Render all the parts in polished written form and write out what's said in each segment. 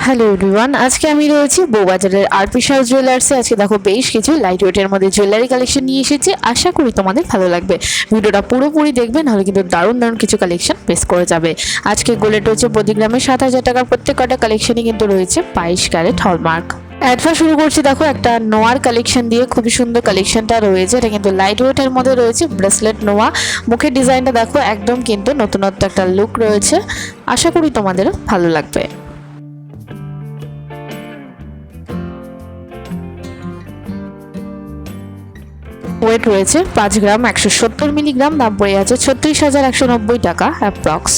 Hello everyone, আজকে আমি রয়েছি বউবাজারের আরপি শাহ জুয়েলার্সে। আজকে দেখো বেশ কিছু লাইট ওয়েটের মধ্যে জুয়েলারি কালেকশন নিয়ে এসেছি। আশা করি তোমাদের ভালো লাগবে। ভিডিওটা পুরোপুরি দেখবে, নাহলে কিন্তু দারুণ দারুণ কিছু কালেকশন বেস করে যাবে। আজকে গোল্ড রয়েছে প্রতি গ্রামে 7,000 টাকার, প্রত্যেকটা কালেকশনই কিন্তু রয়েছে 22 ক্যারেট হলমার্ক। অ্যাডভান্স শুরু করছি দেখো একটা নোয়ার কালেকশন দিয়ে। খুবই সুন্দর কালেকশনটা রয়েছে, এটা কিন্তু লাইট ওয়েটের মধ্যে রয়েছে। ব্রেসলেট নোয়া, মুখের ডিজাইনটা দেখো একদম কিন্তু নতুনত্ব একটা লুক রয়েছে। আশা করি তোমাদেরও ভালো লাগবে। ওয়েট রয়েছে 5 গ্রাম 170 মিলিগ্রাম, দাম পড়ে আছে 36,190 টাকা অ্যাপ্রক্স।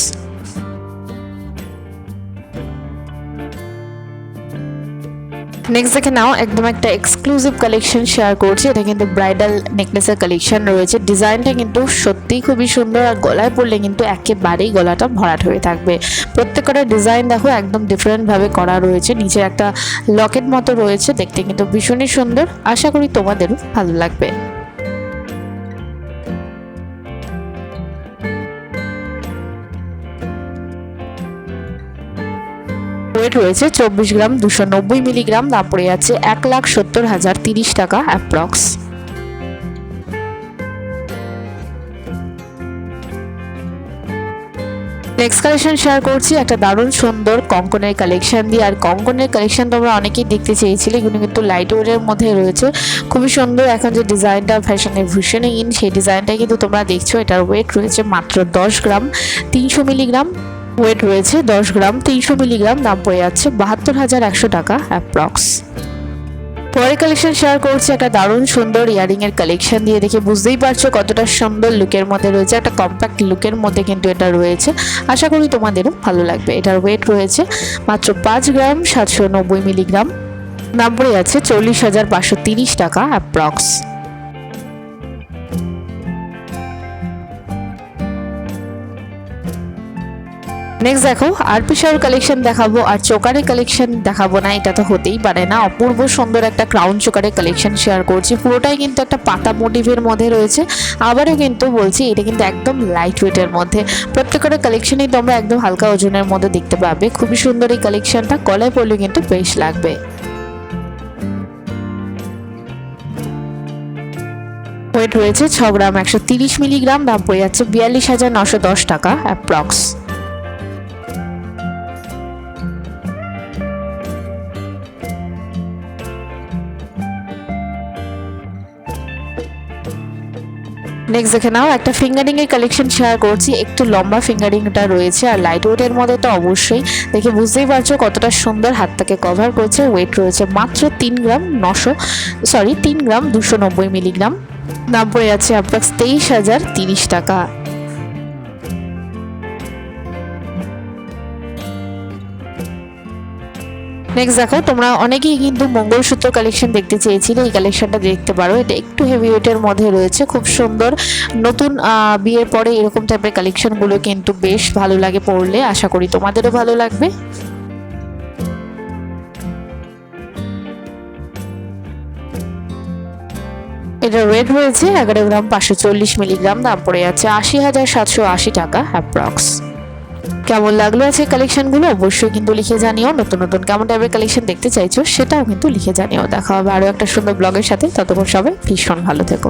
নেক্সট দেখে নাও, একদম একটা এক্সক্লুসিভ কালেকশন শেয়ার করছি। এটা কিন্তু ব্রাইডাল নেকলেসের কালেকশন রয়েছে। ডিজাইনটা কিন্তু সত্যিই খুবই সুন্দর, আর গলায় পরলে কিন্তু একেবারেই গলাটা ভরাট হয়ে থাকবে। প্রত্যেকটা ডিজাইন দেখো একদম ডিফারেন্টভাবে করা রয়েছে। নিচে একটা লকেট মতো রয়েছে, দেখতে কিন্তু ভীষণই সুন্দর। আশা করি তোমাদেরও ভালো লাগবে। ওয়েট রয়েছে 24 গ্রাম 290 মিলিগ্রাম, দাম পড়ে যাচ্ছে 1,70,030 টাকা অ্যাপ্রক্স। নেক্সট কালেকশন শেয়ার করছি একটা দারুণ সুন্দর কঙ্কনের কালেকশন দিয়ে। আর কঙ্কনের কালেকশন তোমরা অনেকেই দেখতে চেয়েছিলে, এগুলো কিন্তু লাইট ওয়েটের মধ্যে রয়েছে। খুবই সুন্দর, এখন যে ডিজাইনটা ফ্যাশনের ভীষণই ইন, সেই ডিজাইনটা কিন্তু তোমরা দেখছো। এটার ওয়েট রয়েছে মাত্র 10 গ্রাম 300 মিলিগ্রাম। ওয়েট রয়েছে 10 গ্রাম 300 মিলিগ্রাম, দাম পড়ে যাচ্ছে 72,100 টাকা অ্যাপ্রক্স। পরের কালেকশন শেয়ার করছি একটা দারুণ সুন্দর ইয়ারিং এর কালেকশন দিয়ে। দেখে বুঝতেই পারছো কতটা সুন্দর লুকের মধ্যে রয়েছে, একটা কম্প্যাক্ট লুকের মধ্যে কিন্তু এটা রয়েছে। আশা করি তোমাদেরও ভালো লাগবে। এটার ওয়েট রয়েছে মাত্র 5 গ্রাম 790 মিলিগ্রাম, দাম পড়ে যাচ্ছে 40,530 টাকা অ্যাপ্রক্স। নেক্সট দেখো আরপি শাহর কালেকশন দেখাবো, আর চোকারের কালেকশন দেখাবো না, এটা তো হতেই পারে না। অপূর্ব সুন্দর একটা ক্রাউন চোকারের কালেকশন শেয়ার করছি। পুরোটাই কিন্তু একটা পাতা মোটিভের মধ্যে রয়েছে। আবারও কিন্তু বলছি, এটা কিন্তু একদম লাইট ওয়েটের মধ্যে। প্রত্যেকটা কালেকশনই তোমরা একদম হালকা ওজনের মধ্যে দেখতে পাবে। খুবই সুন্দর এই কালেকশনটা, গলায় পরলে কিন্তু বেশ লাগবে। ওয়েট রয়েছে 6 গ্রাম 130 মিলিগ্রাম, দাম পড়ে যাচ্ছে 42,910 টাকা অ্যাপ্রক্স। নেক্সট দেখে নাও একটা ফিঙ্গারিং এর কালেকশন শেয়ার করছি। একটু লম্বা ফিঙ্গারিংটা রয়েছে, আর লাইট ওয়েটের মধ্যে তো অবশ্যই। দেখে বুঝতেই পারছো কতটা সুন্দর হাতটাকে কভার করছে। ওয়েট রয়েছে মাত্র 3 গ্রাম 290 মিলিগ্রাম, দাম পড়ে যাচ্ছে অ্যাপ্রক্স 23,030 টাকা। নেক্সট দেখো, তোমরা অনেকেই কিন্তু মঙ্গলসূত্র কালেকশন দেখতে চেয়েছিলে, এই কালেকশনটা দেখতে পারো। এটা একটু হেভি ওয়েটের মধ্যে রয়েছে, খুব সুন্দর। নতুন বিয়ের পরে এরকম টাইপের কালেকশনগুলো কিন্তু বেশ ভালো লাগে পরলে। আশা করি তোমাদেরও ভালো লাগবে। এটার ওয়েট রয়েছে 11 গ্রাম 540 মিলিগ্রাম, দাম পড়ে যাচ্ছে 80,780 টাকা অ্যাপ্রক্স। কেমন লাগলো আছে কালেকশনগুলো অবশ্যই কিন্তু লিখে জানিও। নতুন নতুন কেমন টাইপের কালেকশন দেখতে চাইছো সেটাও কিন্তু লিখে জানিও। দেখা হবে আরও একটা সুন্দর ব্লগের সাথে। ততক্ষণ সবাই ভীষণ ভালো থেকো।